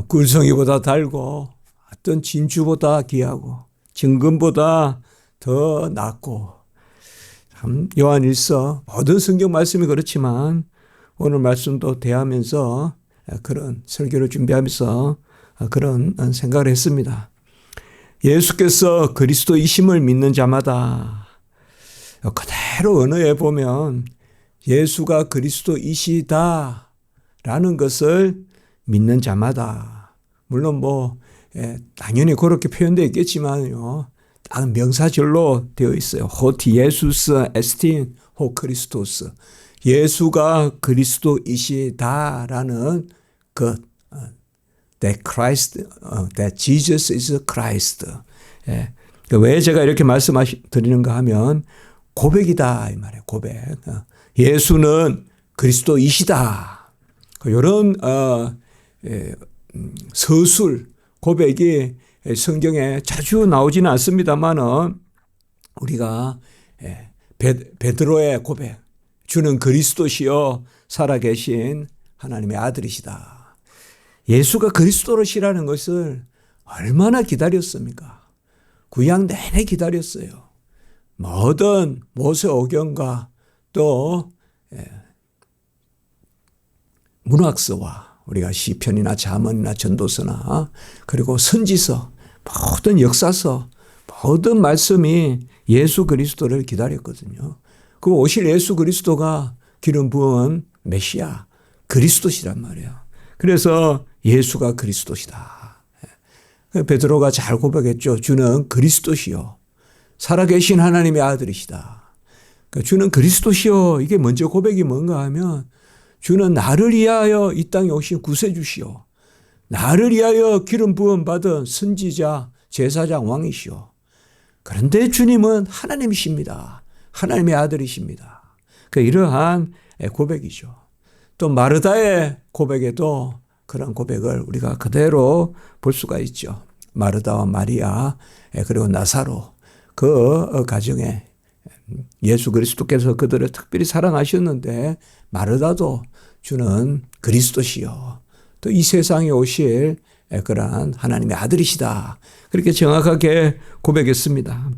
꿀송이보다 달고 어떤 진주보다 귀하고 진금보다 더 낫고, 참 요한일서 모든 성경 말씀이 그렇지만 오늘 말씀도 대하면서 그런 설교를 준비하면서 그런 생각을 했습니다. 예수께서 그리스도이심을 믿는 자마다, 그대로 언어에 보면 예수가 그리스도이시다라는 것을 믿는 자마다, 물론 당연히 그렇게 표현되어 있겠지만요, 딱 명사절로 되어 있어요. 호티 예수스 에스틴 호 크리스토스, 예수가 그리스도이시다라는 것, that Christ, that Jesus is Christ. 왜 제가 이렇게 말씀드리는가 하면 고백이다 이 말이에요. 고백. 예수는 그리스도이시다. 이런 서술 고백이 성경에 자주 나오지는 않습니다만은 우리가 베드로의 고백, 주는 그리스도시요 살아계신 하나님의 아들이시다. 예수가 그리스도시라는 것을 얼마나 기다렸습니까? 구약 내내 기다렸어요. 모든 모세오경과 또 문학서와 우리가 시편이나 잠언이나 전도서나 그리고 선지서, 모든 역사서, 모든 말씀이 예수 그리스도를 기다렸거든요. 그 오실 예수 그리스도가 기름 부은 메시아 그리스도시란 말이에요. 그래서 예수가 그리스도시다. 베드로가 잘 고백했죠. 주는 그리스도시요 살아계신 하나님의 아들이시다. 주는 그리스도시요, 이게 먼저 고백이 뭔가 하면 주는 나를 위하여 이 땅에 오신 구세주시요, 나를 위하여 기름 부음 받은 선지자 제사장 왕이시요, 그런데 주님은 하나님이십니다. 하나님의 아들이십니다. 이러한 고백이죠. 또 마르다의 고백에도 그런 고백을 우리가 그대로 볼 수가 있죠. 마르다와 마리아, 그리고 나사로, 그 가정에 예수 그리스도께서 그들을 특별히 사랑하셨는데 마르다도 주는 그리스도시요, 또 이 세상에 오실 그러한 하나님의 아들이시다, 그렇게 정확하게 고백했습니다.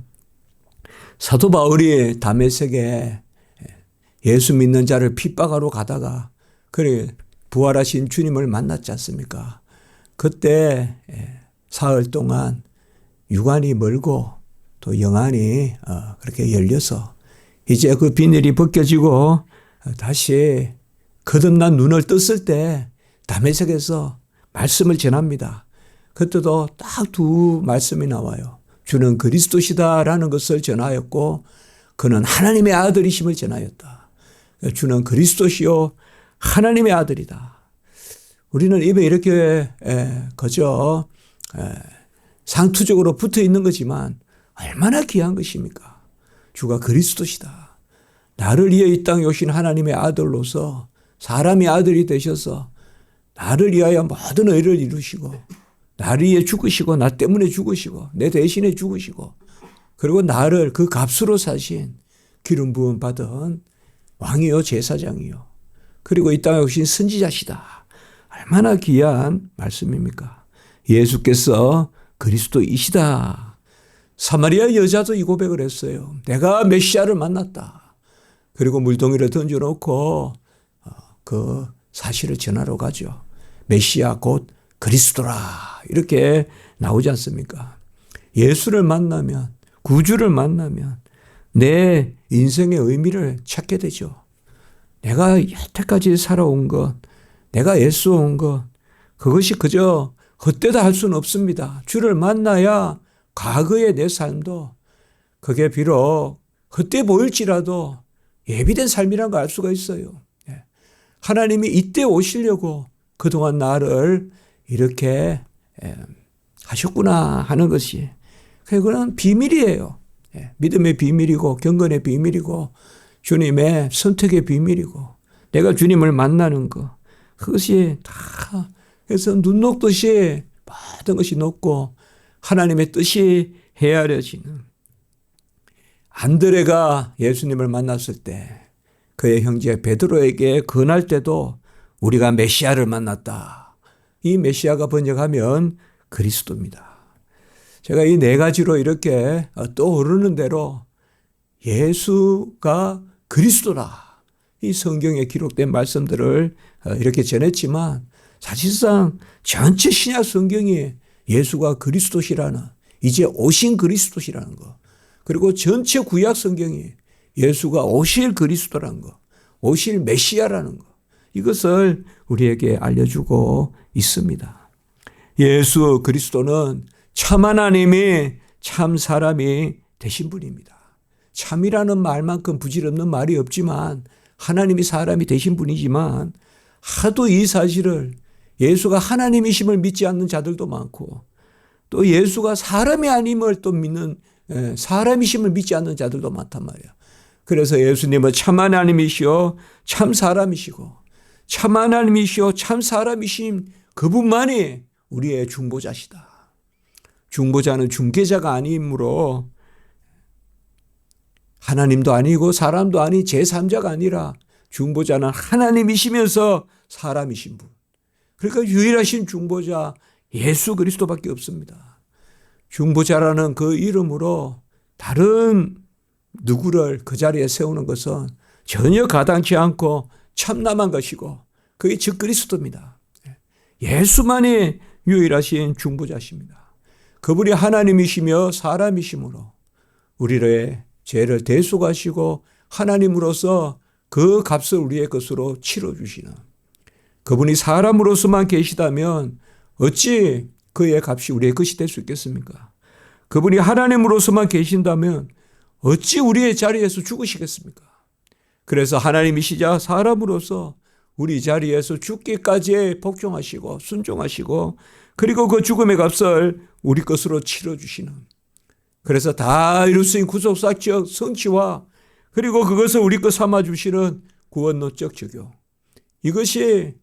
사도 바울이 다메섹에 예수 믿는 자를 핍박하러 가다가 부활하신 주님을 만났지 않습니까? 그때 사흘 동안 육안이 멀고 또 영안이 그렇게 열려서 이제 그 비늘이 벗겨지고 다시 거듭난 눈을 떴을 때 다메섹에서 말씀을 전합니다. 그때도 딱 두 말씀이 나와요. 주는 그리스도시다라는 것을 전하였고 그는 하나님의 아들이심을 전하였다. 주는 그리스도시요 하나님의 아들이다. 우리는 입에 이렇게 그저 상투적으로 붙어 있는 거지만 얼마나 귀한 것입니까? 주가 그리스도시다. 나를 위해 이 땅에 오신 하나님의 아들로서 사람의 아들이 되셔서 나를 위하여 모든 의를 이루시고 나를 위해 죽으시고 나 때문에 죽으시고 내 대신에 죽으시고 그리고 나를 그 값으로 사신 기름 부음 받은 왕이요 제사장이요 그리고 이 땅에 오신 선지자시다. 얼마나 귀한 말씀입니까? 예수께서 그리스도이시다. 사마리아 여자도 이 고백을 했어요. 내가 메시아를 만났다. 그리고 물동이를 던져놓고 그 사실을 전하러 가죠. 메시아 곧 그리스도라 이렇게 나오지 않습니까? 예수를 만나면, 구주를 만나면 내 인생의 의미를 찾게 되죠. 내가 여태까지 살아온 것, 내가 애써온 것, 그것이 그저 헛되다 할 수는 없습니다. 주를 만나야 과거의 내 삶도 그게 비록 헛돼 보일지라도 예비된 삶이라는 걸 알 수가 있어요. 하나님이 이때 오시려고 그동안 나를 이렇게 하셨구나 하는 것이, 그건 비밀이에요. 믿음의 비밀이고 경건의 비밀이고 주님의 선택의 비밀이고 내가 주님을 만나는 것, 그것이 다 그래서 눈 녹듯이 모든 것이 녹고 하나님의 뜻이 헤아려지는. 안드레가 예수님을 만났을 때 그의 형제 베드로에게 권할 때도 우리가 메시아를 만났다. 이 메시아가 번역하면 그리스도입니다. 제가 이 네 가지로 이렇게 떠오르는 대로 예수가 그리스도라, 이 성경에 기록된 말씀들을 이렇게 전했지만 사실상 전체 신약 성경이 예수가 그리스도시라는, 이제 오신 그리스도시라는 거, 그리고 전체 구약 성경이 예수가 오실 그리스도라는 거, 오실 메시아라는 거, 이것을 우리에게 알려주고 있습니다. 예수 그리스도는 참 하나님이 참 사람이 되신 분입니다. 참이라는 말만큼 부질없는 말이 없지만 하나님이 사람이 되신 분이지만 하도 이 사실을 예수가 하나님이심을 믿지 않는 자들도 많고 또 예수가 사람이 아님을 또 믿는 사람이심을 믿지 않는 자들도 많단 말이에요. 그래서 예수님은 참 하나님이시오 참 사람이시고 참 하나님이시오 참 사람이신 그분만이 우리의 중보자시다. 중보자는 중개자가 아니므로 하나님도 아니고 사람도 아닌 제3자가 아니라 중보자는 하나님이시면서 사람이신 분. 그러니까 유일하신 중보자 예수 그리스도밖에 없습니다. 중보자라는 그 이름으로 다른 누구를 그 자리에 세우는 것은 전혀 가당치 않고 참남한 것이고 그게 즉 그리스도입니다. 예수만이 유일하신 중보자십니다. 그분이 하나님이시며 사람이시므로 우리의 죄를 대속하시고 하나님으로서 그 값을 우리의 것으로 치러주시는 그분이 사람으로서만 계시다면 어찌 그의 값이 우리의 것이 될 수 있겠습니까? 그분이 하나님으로서만 계신다면 어찌 우리의 자리에서 죽으시겠습니까? 그래서 하나님이시자 사람으로서 우리 자리에서 죽기까지 복종하시고 순종하시고 그리고 그 죽음의 값을 우리 것으로 치러주시는, 그래서 다 이룰 수 있는 구속사적 성취와 그리고 그것을 우리 것 삼아주시는 구원론적 적용, 이것이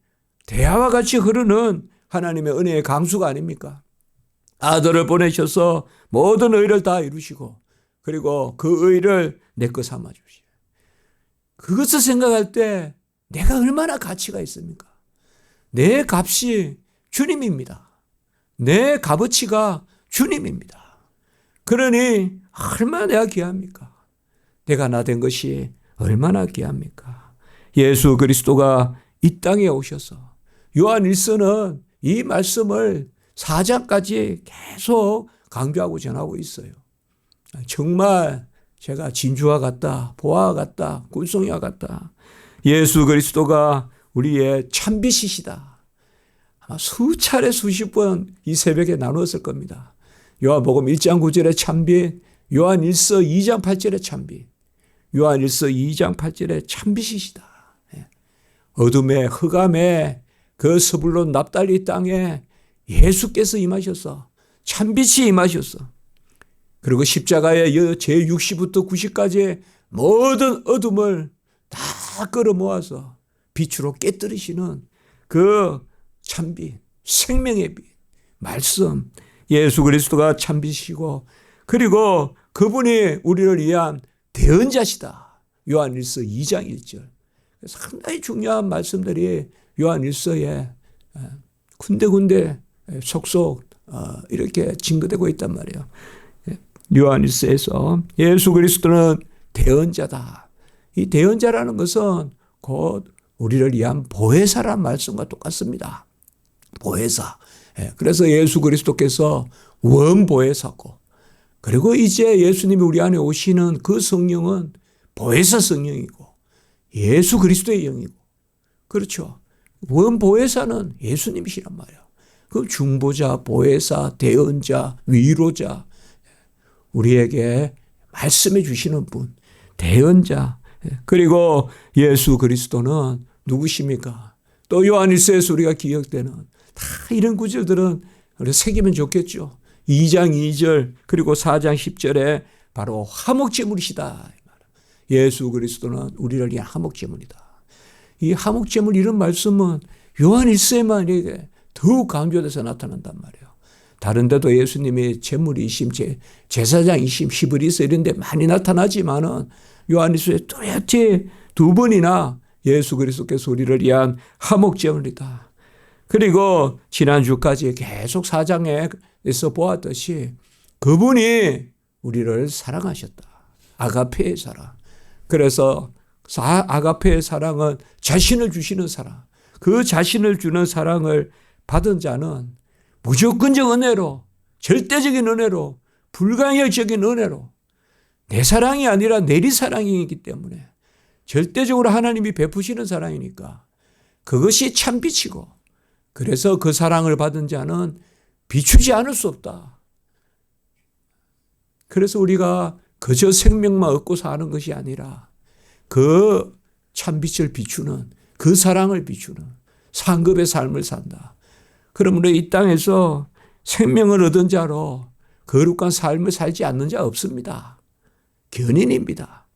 대화와 같이 흐르는 하나님의 은혜의 강수가 아닙니까? 아들을 보내셔서 모든 의를 다 이루시고 그리고 그 의를 내 것 삼아주시고, 그것을 생각할 때 내가 얼마나 가치가 있습니까? 내 값이 주님입니다. 내 값어치가 주님입니다. 그러니 얼마나 내가 귀합니까? 내가 나 된 것이 얼마나 귀합니까? 예수 그리스도가 이 땅에 오셔서 요한 1서는 이 말씀을 4장까지 계속 강조하고 전하고 있어요. 정말 제가 진주와 같다, 보화와 같다, 꿀송이와 같다. 예수 그리스도가 우리의 참빛이시다. 아마 수차례 수십 번 이 새벽에 나누었을 겁니다. 요한복음 1장 9절의 참빛, 요한 1서 2장 8절의 참빛, 요한 1서 2장 8절의 참빛이시다. 어둠의 흑암에 그 스불론 납달리 땅에 예수께서 임하셔서 참빛이 임하셔서 그리고 십자가의 제60부터 90까지의 모든 어둠을 다 끌어모아서 빛으로 깨뜨리시는 그 참빛, 생명의 빛, 말씀, 예수 그리스도가 참빛이시고 그리고 그분이 우리를 위한 대언자시다. 요한 1서 2장 1절. 상당히 중요한 말씀들이 요한 1서에 군데군데 속속 이렇게 증거되고 있단 말이에요. 요한 1서에서 예수 그리스도는 대언자다. 이 대언자라는 것은 곧 우리를 위한 보혜사라는 말씀과 똑같습니다. 보혜사. 그래서 예수 그리스도께서 원보혜사고 그리고 이제 예수님이 우리 안에 오시는 그 성령은 보혜사 성령이고 예수 그리스도의 영이고, 그렇죠. 원보혜사는 예수님이시란 말이에요. 그 중보자, 보혜사, 대언자, 위로자, 우리에게 말씀해 주시는 분, 대언자. 그리고 예수 그리스도는 누구십니까? 또 요한 1서에서 우리가 기억되는 다 이런 구절들은 우리 새기면 좋겠죠. 2장 2절 그리고 4장 10절에 바로 화목제물이시다. 예수 그리스도는 우리를 위한 화목제물이다. 이 화목제물 이런 말씀은 요한 1서에만 이게 더욱 강조돼서 나타난단 말이에요. 다른 데도 예수님이 제물이심, 제사장이심, 히브리서 이런 데 많이 나타나지만은 요한 1서에 뚜렷이 두 번이나 예수 그리스도께서 우리를 위한 화목제물이다. 그리고 지난주까지 계속 4장에서 보았듯이 그분이 우리를 사랑하셨다. 아가페의 사랑. 그래서 아가페의 사랑은 자신을 주시는 사랑. 그 자신을 주는 사랑을 받은 자는 무조건적 은혜로, 절대적인 은혜로, 불가역적인 은혜로, 내 사랑이 아니라 내리 사랑이기 때문에 절대적으로 하나님이 베푸시는 사랑이니까 그것이 참 빛이고, 그래서 그 사랑을 받은 자는 비추지 않을 수 없다. 그래서 우리가 그저 생명만 얻고 사는 것이 아니라 그 참빛을 비추는, 그 사랑을 비추는 상급의 삶을 산다. 그러므로 이 땅에서 생명을 얻은 자로 거룩한 삶을 살지 않는 자 없습니다. 견인입니다.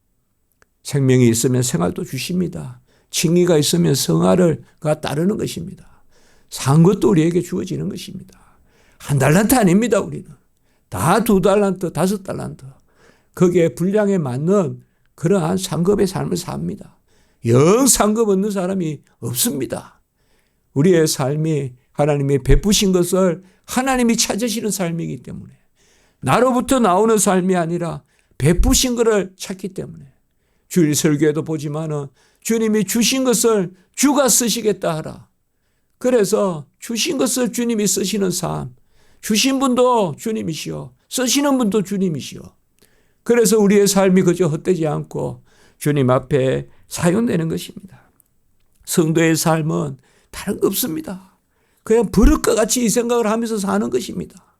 생명이 있으면 생활도 주십니다. 칭의가 있으면 성화가 따르는 것입니다. 산 것도 우리에게 주어지는 것입니다. 1달란트 아닙니다. 우리는 다 2달란트, 5달란트 거기에 분량에 맞는 그러한 상급의 삶을 삽니다. 영 상급 얻는 사람이 없습니다. 우리의 삶이 하나님이 베푸신 것을 하나님이 찾으시는 삶이기 때문에, 나로부터 나오는 삶이 아니라 베푸신 것을 찾기 때문에, 주일 설교에도 보지만은 주님이 주신 것을 주가 쓰시겠다 하라. 그래서 주신 것을 주님이 쓰시는 삶, 주신 분도 주님이시오, 쓰시는 분도 주님이시오. 그래서 우리의 삶이 그저 헛되지 않고 주님 앞에 사용되는 것입니다. 성도의 삶은 다른 거 없습니다. 그냥 버릇과 같이 이 생각을 하면서 사는 것입니다.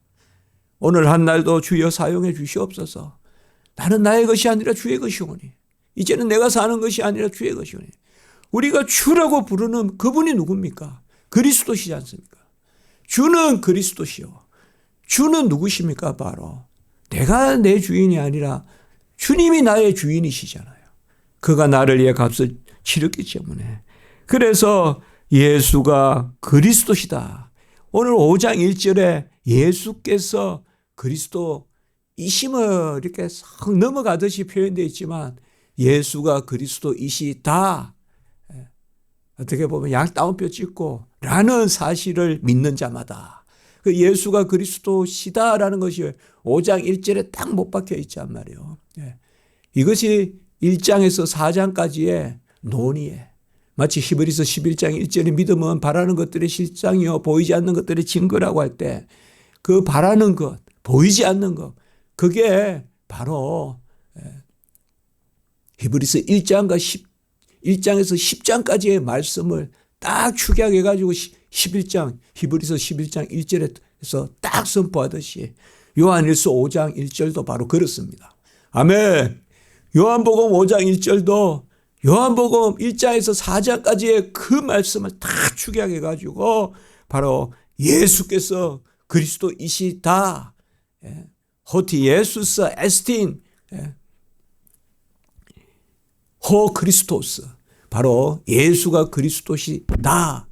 오늘 한 날도 주여 사용해 주시옵소서. 나는 나의 것이 아니라 주의 것이오니, 이제는 내가 사는 것이 아니라 주의 것이오니. 우리가 주라고 부르는 그분이 누굽니까? 그리스도시지 않습니까? 주는 그리스도시요. 주는 누구십니까? 바로 내가 내 주인이 아니라 주님이 나의 주인이시잖아요. 그가 나를 위해 값을 치렀기 때문에. 그래서 예수가 그리스도시다. 오늘 5장 1절에 예수께서 그리스도이심을 이렇게 싹 넘어가듯이 표현되어 있지만, 예수가 그리스도이시다. 어떻게 보면 양 따옴표 찍고 라는 사실을 믿는 자마다, 그 예수가 그리스도시다라는 것이 5장 1절에 딱 못 박혀 있단 말이에요. 이것이 1장에서 4장까지의 논의에, 마치 히브리서 11장 1절에 믿음은 바라는 것들의 실상이요 보이지 않는 것들의 증거라고 할 때, 그 바라는 것, 보이지 않는 것, 그게 바로 히브리서 1장에서 10장까지의 말씀을 딱 축약해가지고 11장, 히브리서 11장 1절에서 딱 선포하듯이 요한일서 5장 1절도 바로 그렇습니다. 아멘. 요한복음 5장 1절도 요한복음 1장에서 4장까지의 그 말씀을 다 축약해가지고 바로 예수께서 그리스도이시다. 호티 예수스 에스틴 호 크리스토스, 바로 예수가 그리스도시다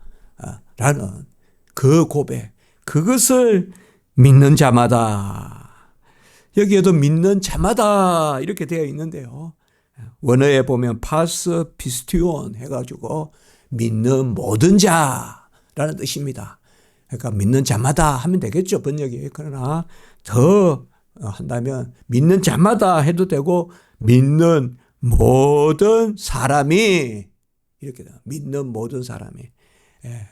라는 그 고백, 그것을 믿는 자마다, 여기에도 믿는 자마다 이렇게 되어 있는데요, 원어에 보면 파스 피스티온 해가지고 믿는 모든 자라는 뜻입니다. 그러니까 믿는 자마다 하면 되겠죠, 번역이. 그러나 더 한다면 믿는 자마다 해도 되고, 믿는 모든 사람이, 이렇게 믿는 모든 사람이.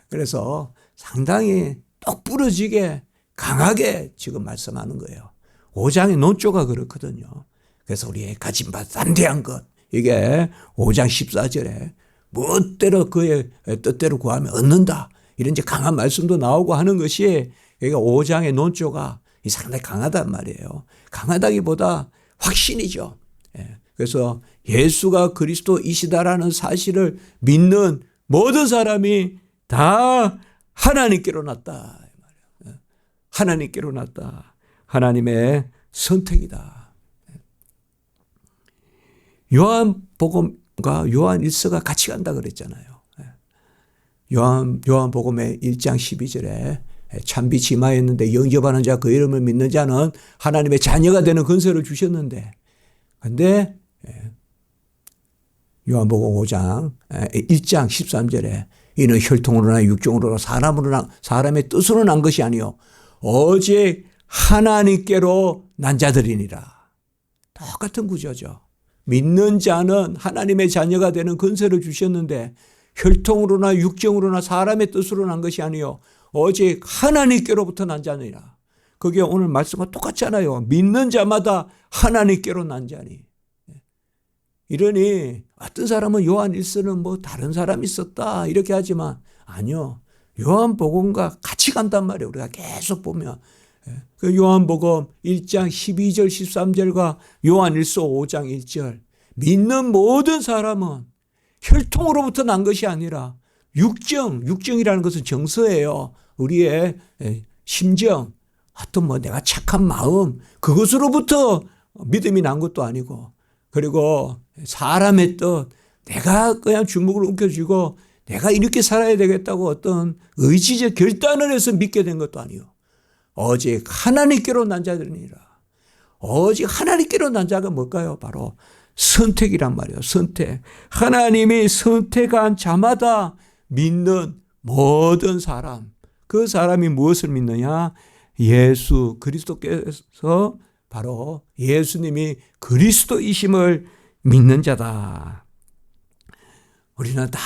그래서 상당히 똑부러지게 강하게 지금 말씀하는 거예요. 5장의 논조가 그렇거든요. 그래서 우리의 가진 바 담대한 것, 이게 5장 14절에 무엇대로 그의 뜻대로 구하면 얻는다, 이런 이제 강한 말씀도 나오고 하는 것이, 여기가 5장의 논조가 상당히 강하단 말이에요. 강하다기보다 확신이죠. 그래서 예수가 그리스도이시다라는 사실을 믿는 모든 사람이 다 하나님께로 났다. 하나님께로 났다. 하나님의 선택이다. 요한복음과 요한일서가 같이 간다 그랬잖아요. 요한복음의 1장 12절에 참빛이 임하였는데 영접하는 자, 그 이름을 믿는 자는 하나님의 자녀가 되는 권세를 주셨는데, 근데 요한복음 5장 1장 13절에 이는 혈통으로나 육정으로나 사람의 뜻으로 난 것이 아니요 오직 하나님께로 난 자들이니라. 똑같은 구조죠. 믿는 자는 하나님의 자녀가 되는 권세를 주셨는데 혈통으로나 육정으로나 사람의 뜻으로 난 것이 아니요 오직 하나님께로부터 난 자니라. 그게 오늘 말씀과 똑같잖아요. 믿는 자마다 하나님께로 난 자니. 이러니 어떤 사람은 요한 1서는 뭐 다른 사람이 있었다 이렇게 하지만 아니요. 요한복음과 같이 간단 말이에요. 우리가 계속 보면. 그 요한복음 1장 12절 13절과 요한 1서 5장 1절 믿는 모든 사람은 혈통으로부터 난 것이 아니라 육정이라는 것은 정서예요. 우리의 심정, 어떤 뭐 내가 착한 마음 그것으로부터 믿음이 난 것도 아니고 그리고 사람의 뜻 내가 그냥 주먹을 움켜쥐고 내가 이렇게 살아야 되겠다고 어떤 의지적 결단을 해서 믿게 된 것도 아니요. 오직 하나님께로 난 자들이니라. 오직 하나님께로 난 자가 뭘까요? 바로 선택이란 말이에요. 선택. 하나님이 선택한 자마다 믿는 모든 사람. 그 사람이 무엇을 믿느냐? 예수 그리스도께서 바로 예수님이 그리스도이심을 믿는 자다. 우리는 다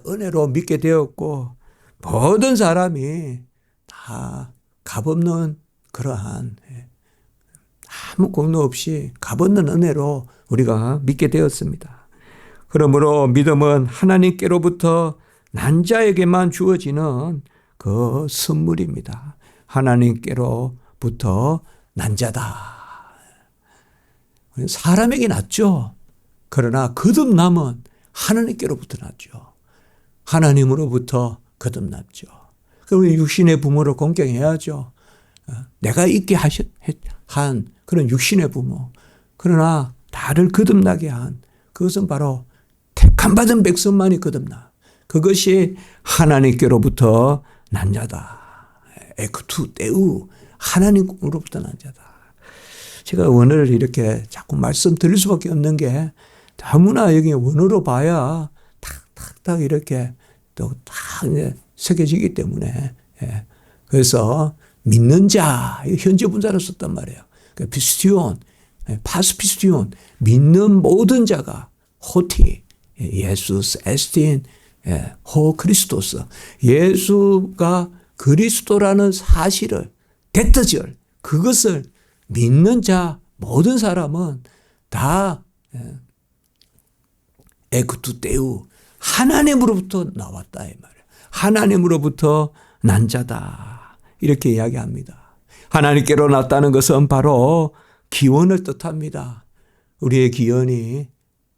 은혜로 믿게 되었고 모든 사람이 다 값없는 그러한 아무 공로 없이 값없는 은혜로 우리가 믿게 되었습니다. 그러므로 믿음은 하나님께로부터 난 자에게만 주어지는 그 선물입니다. 하나님께로부터 난 자다. 사람에게 낫죠. 그러나 거듭남은 하나님께로부터 낫죠. 하나님으로부터 거듭났죠. 그럼 육신의 부모를 공경해야죠. 내가 있게 한 그런 육신의 부모. 그러나 나를 거듭나게 한 그것은 바로 택함받은 백성만이 거듭나. 그것이 하나님께로부터 난 자다. 에크투 때우 하나님으로부터 난 자다. 제가 원어를 이렇게 자꾸 말씀드릴 수밖에 없는 게 다무나 여기 원어로 봐야 탁탁탁 이렇게 또 딱 새겨지기 때문에 그래서 믿는 자 현재 분사를 썼단 말이에요. 피스티온, 파스피스티온 믿는 모든 자가 호티, 예수스, 에스틴, 호 크리스토스 예수가 그리스도라는 사실을 대터절 그것을 믿는 자 모든 사람은 다 에크투테우 하나님으로부터 나왔다 이 말이에요. 하나님으로부터 난 자다 이렇게 이야기합니다. 하나님께로 났다는 것은 바로 기원을 뜻합니다. 우리의 기원이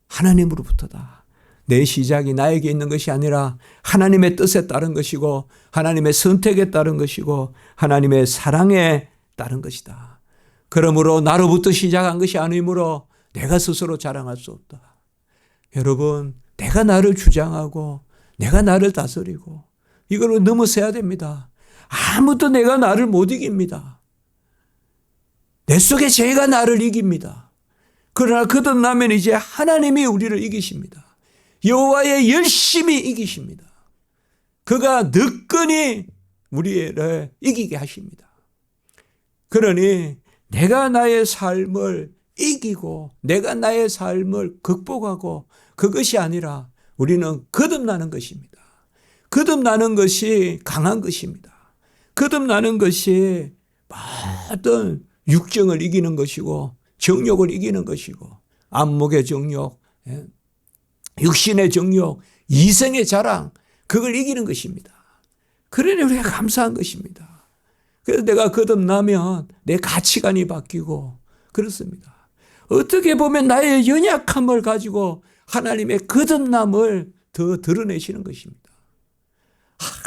하나님으로부터다. 내 시작이 나에게 있는 것이 아니라 하나님의 뜻에 따른 것이고 하나님의 선택에 따른 것이고 하나님의 사랑에 따른 것이다. 그러므로 나로부터 시작한 것이 아니므로 내가 스스로 자랑할 수 없다. 여러분 내가 나를 주장하고 내가 나를 다스리고 이걸로 넘어서야 됩니다. 아무도 내가 나를 못 이깁니다. 내 속에 죄가 나를 이깁니다. 그러나 거듭나면 이제 하나님이 우리를 이기십니다. 여호와의 열심히 이기십니다. 그가 느끈히 우리를 이기게 하십니다. 그러니 내가 나의 삶을 이기고 내가 나의 삶을 극복하고 그것이 아니라 우리는 거듭나는 것입니다. 거듭나는 것이 강한 것입니다. 거듭나는 것이 모든 육정을 이기는 것이고 정욕을 이기는 것이고 안목의 정욕, 육신의 정욕, 이생의 자랑 그걸 이기는 것입니다. 그러니 우리가 감사한 것입니다. 그래서 내가 거듭나면 내 가치관이 바뀌고 그렇습니다. 어떻게 보면 나의 연약함을 가지고 하나님의 거듭남을 더 드러내시는 것입니다.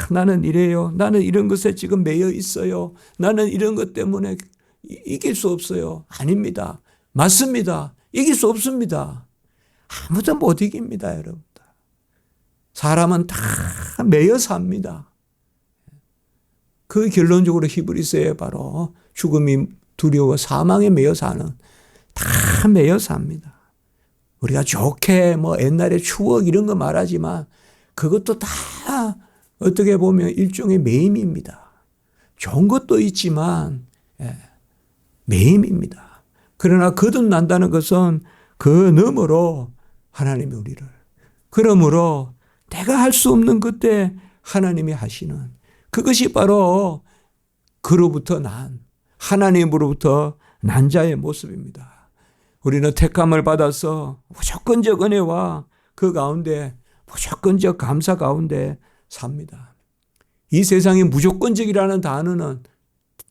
나는 이래요. 나는 이런 것에 지금 매여 있어요. 나는 이런 것 때문에 이길 수 없어요. 아닙니다. 맞습니다. 이길 수 없습니다. 아무도 못 이깁니다, 여러분. 사람은 다 매여 삽니다. 그 결론적으로 히브리서에 바로 죽음이 두려워 사망에 매여 사는 다 매여 삽니다. 우리가 좋게 뭐 옛날의 추억 이런 거 말하지만 그것도 다 어떻게 보면 일종의 매임입니다. 좋은 것도 있지만 매임입니다. 그러나 거듭난다는 것은 그 너머로 하나님이 우리를, 그러므로 내가 할 수 없는 그때 하나님이 하시는 그것이 바로 그로부터 난, 하나님으로부터 난 자의 모습입니다. 우리는 택함을 받아서 무조건적 은혜와 그 가운데 무조건적 감사 가운데 삽니다. 이 세상에 무조건적이라는 단어는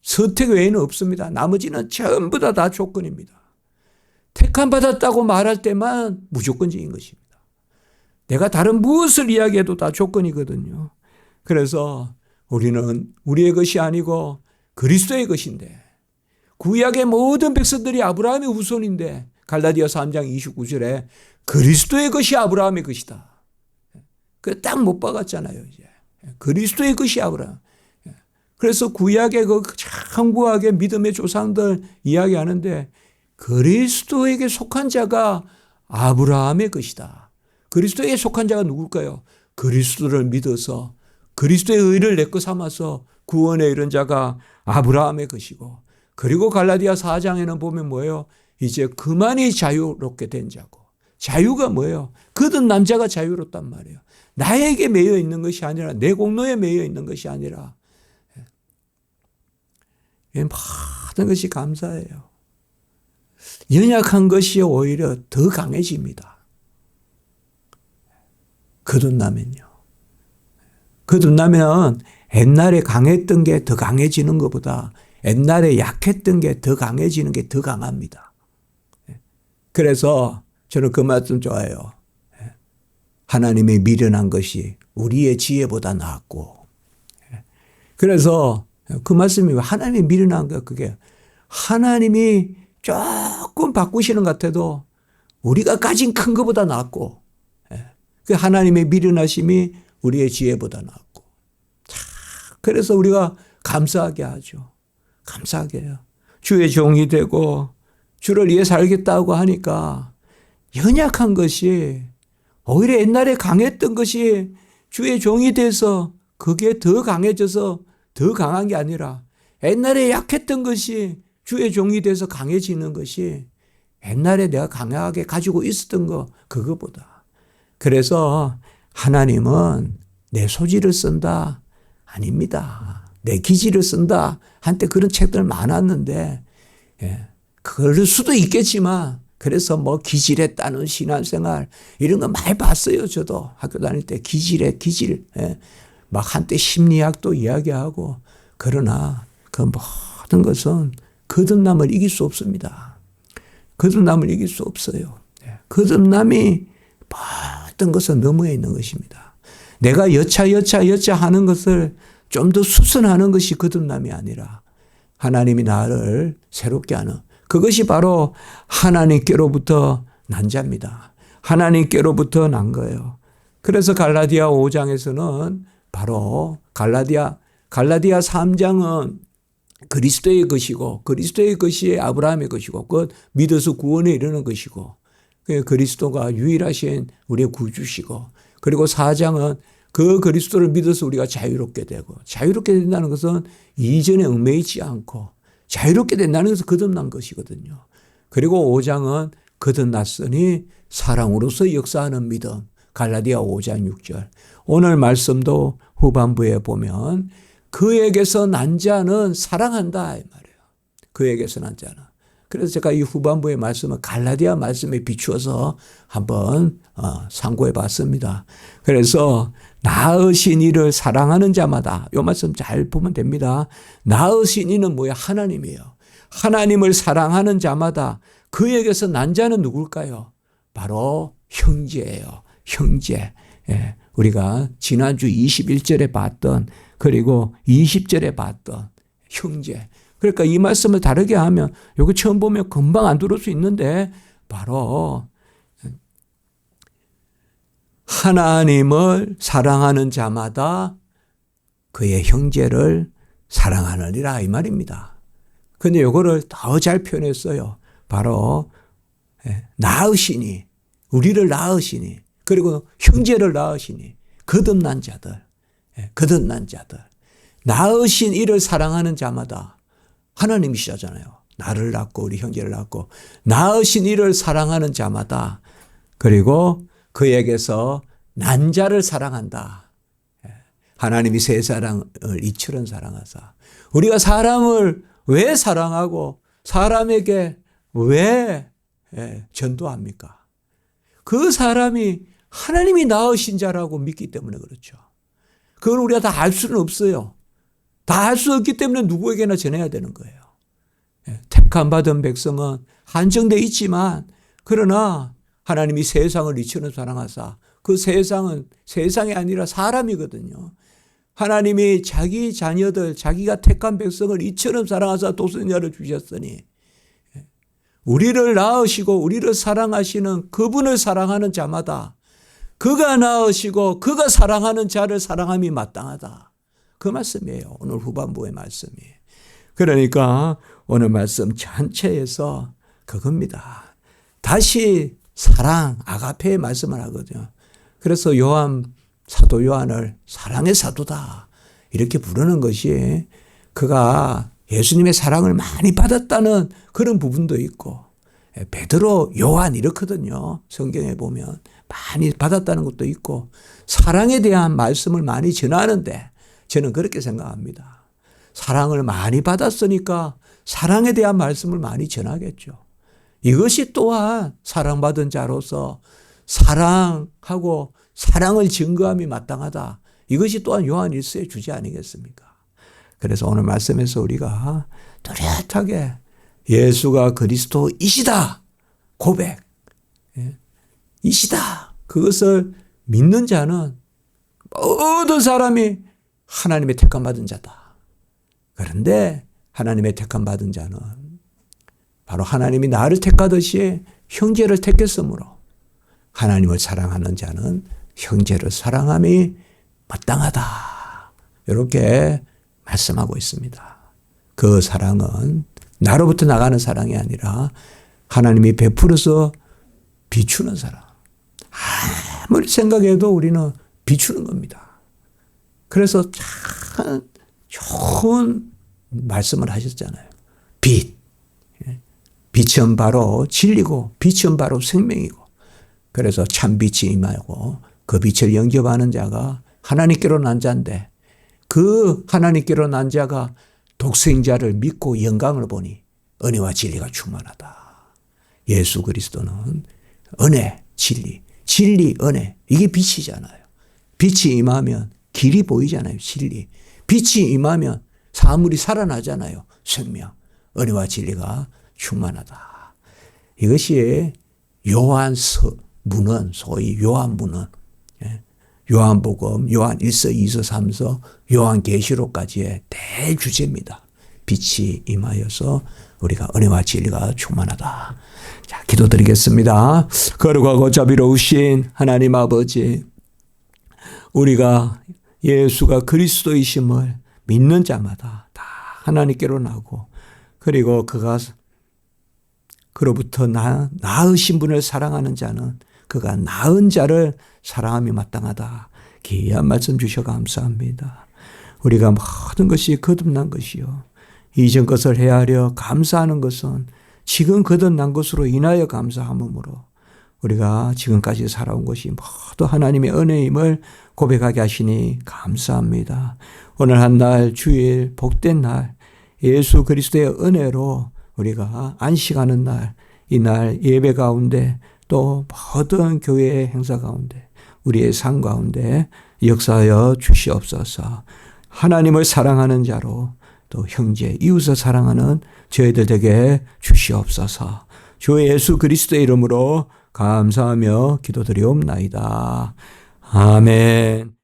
선택 외에는 없습니다. 나머지는 전부 다 조건입니다. 택함 받았다고 말할 때만 무조건적인 것입니다. 내가 다른 무엇을 이야기해도 다 조건이거든요. 그래서 우리는 우리의 것이 아니고 그리스도의 것인데, 구약의 모든 백성들이 아브라함의 후손인데 갈라디아 3장 29절에 그리스도의 것이 아브라함의 것이다. 그 딱 못 박았잖아요. 이제 그리스도의 것이 아브라함. 그래서 구약의 그 창구하게 믿음의 조상들 이야기하는데 그리스도에게 속한 자가 아브라함의 것이다. 그리스도에게 속한 자가 누굴까요? 그리스도를 믿어서 그리스도의 의를 내 것 삼아서 구원에 이른 자가 아브라함의 것이고, 그리고 갈라디아 4장에는 보면 뭐예요? 이제 그만이 자유롭게 된 자고. 자유가 뭐예요? 거듭난 자가 자유롭단 말이에요. 나에게 매여 있는 것이 아니라, 내 공로에 매여 있는 것이 아니라, 모든 것이 감사해요. 연약한 것이 오히려 더 강해집니다. 거듭나면요. 거듭나면 옛날에 강했던 게 더 강해지는 것보다 옛날에 약했던 게 더 강해지는 게 더 강합니다. 그래서 저는 그 말씀 좋아해요. 하나님의 미련한 것이 우리의 지혜보다 낫고. 그래서 그 말씀이 하나님의 미련한 것, 그게 하나님이 조금 바꾸시는 것 같아도 우리가 가진 큰 것보다 낫고, 그 하나님의 미련하심이 우리의 지혜보다 낫고. 그래서 우리가 감사하게 하죠. 감사하게 해요. 주의 종이 되고 주를 위해 살겠다고 하니까 연약한 것이 오히려 옛날에 강했던 것이 주의 종이 돼서 그게 더 강해져서 더 강한 게 아니라, 옛날에 약했던 것이 주의 종이 돼서 강해지는 것이 옛날에 내가 강하게 가지고 있었던 거 그거보다. 그래서 하나님은 내 소질을 쓴다? 아닙니다. 내 기질을 쓴다? 한때 그런 책들 많았는데, 그럴 수도 있겠지만, 그래서 뭐 기질에 따른 신앙생활 이런 거 많이 봤어요. 저도 학교 다닐 때 기질, 막 한때 심리학도 이야기하고. 그러나 그 모든 것은 거듭남을 이길 수 없습니다. 거듭남을 이길 수 없어요. 거듭남이 모든 것을 너머에 있는 것입니다. 내가 여차 하는 것을 좀 더 수선하는 것이 거듭남이 아니라 하나님이 나를 새롭게 하는, 그것이 바로 하나님께로부터 난 자입니다. 하나님께로부터 난 거예요. 그래서 갈라디아 5장에서는 바로 갈라디아 3장은 그리스도의 것이고, 그리스도의 것이 아브라함의 것이고, 그 믿어서 구원에 이르는 것이고, 그리스도가 유일하신 우리의 구주시고, 그리고 4장은 그 그리스도를 믿어서 우리가 자유롭게 되고, 자유롭게 된다는 것은 이전에 얽매이지 않고 자유롭게 된다는 것은 거듭난 것이거든요. 그리고 5장은 거듭났으니 사랑으로서 역사하는 믿음, 갈라디아 5장 6절. 오늘 말씀도 후반부에 보면 그에게서 난 자는 사랑한다 이 말이에요. 그에게서 난 자는. 그래서 제가 이 후반부의 말씀은 갈라디아 말씀에 비추어서 한번 상고해 봤습니다. 그래서 나으신 이를 사랑하는 자마다, 이 말씀 잘 보면 됩니다. 나으신 이는 뭐야? 하나님이에요. 하나님을 사랑하는 자마다 그에게서 난 자는 누굴까요? 바로 형제예요. 형제. 우리가 지난주 21절에 봤던, 그리고 20절에 봤던 형제. 그러니까 이 말씀을 다르게 하면, 여기 처음 보면 금방 안 들을 수 있는데, 바로 하나님을 사랑하는 자마다 그의 형제를 사랑하느니라 이 말입니다. 그런데 이거를 더 잘 표현했어요. 바로 낳으시니, 우리를 낳으시니, 그리고 형제를 낳으시니, 거듭난 자들, 거듭난 자들. 낳으신 이를 사랑하는 자마다 하나님이시잖아요. 나를 낳고 우리 형제를 낳고 낳으신 이를 사랑하는 자마다 그리고 그에게서 난 자를 사랑한다. 하나님이 세상을 이처럼 사랑하사. 우리가 사람을 왜 사랑하고 사람에게 왜 전도합니까? 그 사람이 하나님이 낳으신 자라고 믿기 때문에 그렇죠. 그걸 우리가 다 알 수는 없어요. 다 알 수 없기 때문에 누구에게나 전해야 되는 거예요. 택함 받은 백성은 한정되어 있지만 그러나 하나님이 세상을 이처럼 사랑하사 그 세상은 세상이 아니라 사람이거든요. 하나님이 자기 자녀들 자기가 택한 백성을 이처럼 사랑하사 독생자를 주셨으니 우리를 낳으시고 우리를 사랑하시는 그분을 사랑하는 자마다 그가 낳으시고 그가 사랑하는 자를 사랑함이 마땅하다. 그 말씀이에요. 오늘 후반부의 말씀이. 그러니까 오늘 말씀 전체에서 그겁니다. 다시 사랑, 아가페의 말씀을 하거든요. 그래서 사도 요한을 사랑의 사도다. 이렇게 부르는 것이 그가 예수님의 사랑을 많이 받았다는 그런 부분도 있고 베드로, 요한 이렇거든요. 성경에 보면 많이 받았다는 것도 있고 사랑에 대한 말씀을 많이 전하는데 저는 그렇게 생각합니다. 사랑을 많이 받았으니까 사랑에 대한 말씀을 많이 전하겠죠. 이것이 또한 사랑받은 자로서 사랑하고 사랑을 증거함이 마땅하다. 이것이 또한 요한 1서의 주제 아니겠습니까? 그래서 오늘 말씀에서 우리가 뚜렷하게 예수가 그리스도이시다. 고백. 이시다. 그것을 믿는 자는 모든 사람이 하나님의 택함 받은 자다. 그런데 하나님의 택함 받은 자는 바로 하나님이 나를 택하듯이 형제를 택했으므로 하나님을 사랑하는 자는 형제를 사랑함이 마땅하다. 이렇게 말씀하고 있습니다. 그 사랑은 나로부터 나가는 사랑이 아니라 하나님이 베풀어서 비추는 사랑. 아무리 생각해도 우리는 비추는 겁니다. 그래서 참 좋은 말씀을 하셨잖아요. 빛. 빛은 바로 진리고 빛은 바로 생명이고 그래서 참 빛이 임하고 그 빛을 영접하는 자가 하나님께로 난 자인데 그 하나님께로 난 자가 독생자를 믿고 영광을 보니 은혜와 진리가 충만하다. 예수 그리스도는 은혜, 진리, 은혜 이게 빛이잖아요. 빛이 임하면 길이 보이잖아요. 진리. 빛이 임하면 사물이 살아나잖아요. 생명, 은혜와 진리가 충만하다. 이것이 요한문은 소위 요한문은 요한복음, 요한 1서, 2서, 3서, 요한계시록까지의 대주제입니다. 빛이 임하여서 우리가 은혜와 진리가 충만하다. 자, 기도드리겠습니다. 거룩하고 자비로우신 하나님 아버지, 우리가 예수가 그리스도이심을 믿는 자마다 다 하나님께로 나고 그리고 그로부터 나으신 분을 사랑하는 자는 그가 낳은 자를 사랑함이 마땅하다. 귀한 말씀 주셔 감사합니다. 우리가 모든 것이 거듭난 것이요. 이전 것을 헤아려 감사하는 것은 지금 거듭난 것으로 인하여 감사함으로 우리가 지금까지 살아온 것이 모두 하나님의 은혜임을 고백하게 하시니 감사합니다. 오늘 한 날 주일 복된 날 예수 그리스도의 은혜로 우리가 안식하는 날, 이 날 예배 가운데 또 모든 교회의 행사 가운데 우리의 삶 가운데 역사하여 주시옵소서. 하나님을 사랑하는 자로 또 형제 이웃을 사랑하는 저희들 되게 주시옵소서. 주 예수 그리스도의 이름으로 감사하며 기도드리옵나이다. 아멘.